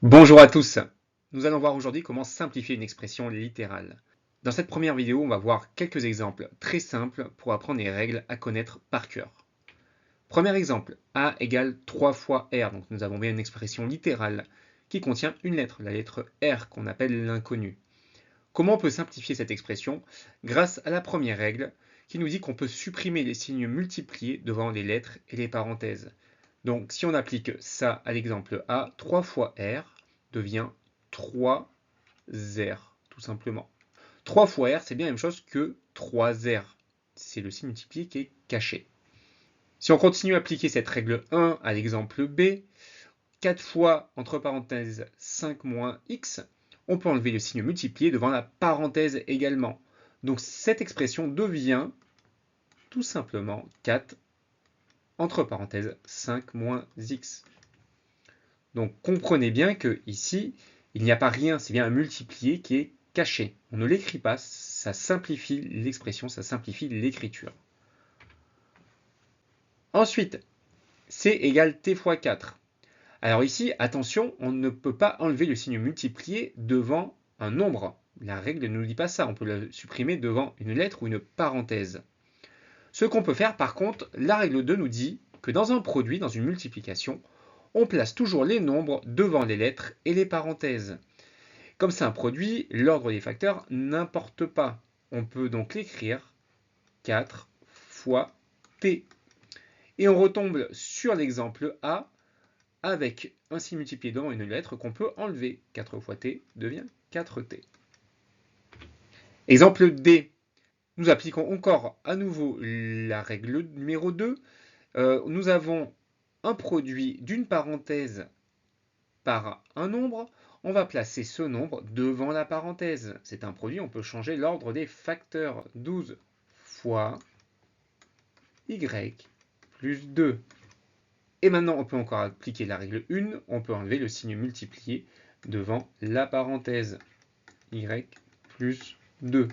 Bonjour à tous. Nous allons voir aujourd'hui comment simplifier une expression littérale. Dans cette première vidéo, on va voir quelques exemples très simples pour apprendre les règles à connaître par cœur. Premier exemple, A égale 3 fois R. Donc nous avons bien une expression littérale qui contient une lettre, la lettre R qu'on appelle l'inconnu. Comment on peut simplifier cette expression? Grâce à la première règle qui nous dit qu'on peut supprimer les signes multipliés devant les lettres et les parenthèses. Donc si on applique ça à l'exemple A, 3 fois R devient 3 R, tout simplement. 3 fois R, c'est bien la même chose que 3 R. C'est le signe multiplié qui est caché. Si on continue à appliquer cette règle 1 à l'exemple B, 4 fois, entre parenthèses, 5 moins x, on peut enlever le signe multiplié devant la parenthèse également. Donc cette expression devient tout simplement 4, entre parenthèses, 5 moins x. Donc comprenez bien que ici, il n'y a pas rien, c'est bien un multiplié qui est caché. On ne l'écrit pas, ça simplifie l'expression, ça simplifie l'écriture. Ensuite, C égale T fois 4. Alors ici, attention, on ne peut pas enlever le signe multiplié devant un nombre. La règle ne nous dit pas ça, on peut le supprimer devant une lettre ou une parenthèse. Ce qu'on peut faire, par contre, la règle 2 nous dit que dans un produit, dans une multiplication, on place toujours les nombres devant les lettres et les parenthèses. Comme c'est un produit, l'ordre des facteurs n'importe pas. On peut donc l'écrire 4 fois T. Et on retombe sur l'exemple A avec un signe multiplié devant une lettre qu'on peut enlever. 4 fois T devient 4T. Exemple D. Nous appliquons encore à nouveau la règle numéro 2. Nous avons un produit d'une parenthèse par un nombre. On va placer ce nombre devant la parenthèse. C'est un produit, on peut changer l'ordre des facteurs. 12 fois y plus 2. Et maintenant, on peut encore appliquer la règle 1. On peut enlever le signe multiplié devant la parenthèse. Y plus 2.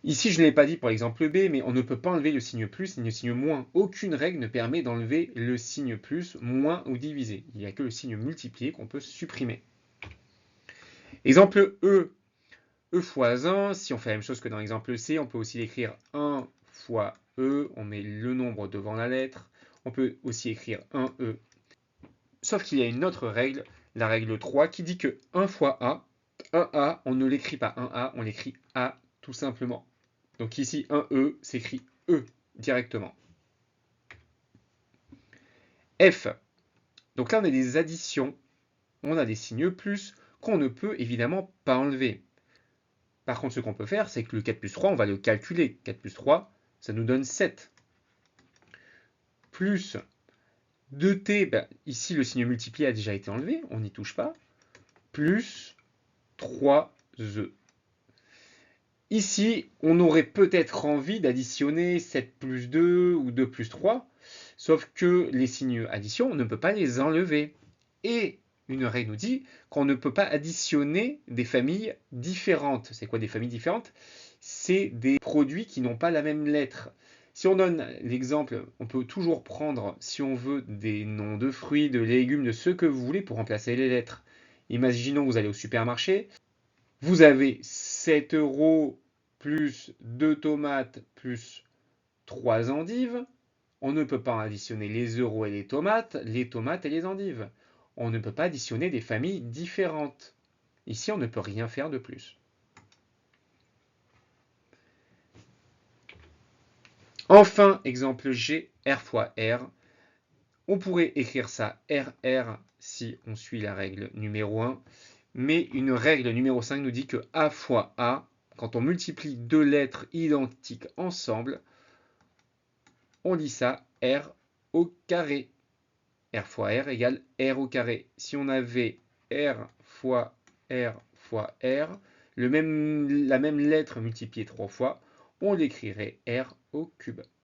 Ici, je ne l'ai pas dit pour l'exemple B, mais on ne peut pas enlever le signe plus ni le signe moins. Aucune règle ne permet d'enlever le signe plus, moins ou diviser. Il n'y a que le signe multiplié qu'on peut supprimer. Exemple E. E fois 1, si on fait la même chose que dans l'exemple C, on peut aussi écrire 1 fois E, on met le nombre devant la lettre. On peut aussi écrire 1E. Sauf qu'il y a une autre règle, la règle 3, qui dit que 1 fois A, 1A, on ne l'écrit pas 1A, on l'écrit A tout simplement. Donc ici, 1E s'écrit E directement. F. Donc là, on a des additions, on a des signes plus qu'on ne peut évidemment pas enlever. Par contre, ce qu'on peut faire, c'est que le 4 plus 3, on va le calculer. 4 plus 3, ça nous donne 7. Plus 2t, ben, ici le signe multiplié a déjà été enlevé, on n'y touche pas. Plus 3e. Ici, on aurait peut-être envie d'additionner 7 plus 2 ou 2 plus 3, sauf que les signes addition, on ne peut pas les enlever. Et une règle nous dit qu'on ne peut pas additionner des familles différentes. C'est quoi des familles différentes? C'est des produits qui n'ont pas la même lettre. Si on donne l'exemple, on peut toujours prendre, si on veut, des noms de fruits, de légumes, de ce que vous voulez pour remplacer les lettres. Imaginons que vous allez au supermarché, vous avez 7 euros plus 2 tomates plus 3 endives. On ne peut pas additionner les euros et les tomates et les endives. On ne peut pas additionner des familles différentes. Ici, on ne peut rien faire de plus. Enfin, exemple G, R fois R. On pourrait écrire ça RR si on suit la règle numéro 1. Mais une règle numéro 5 nous dit que A fois A, quand on multiplie deux lettres identiques ensemble, on dit ça R au carré. R fois R égale R au carré. Si on avait R fois R, la même lettre multipliée 3 fois, on l'écrirait R au cube.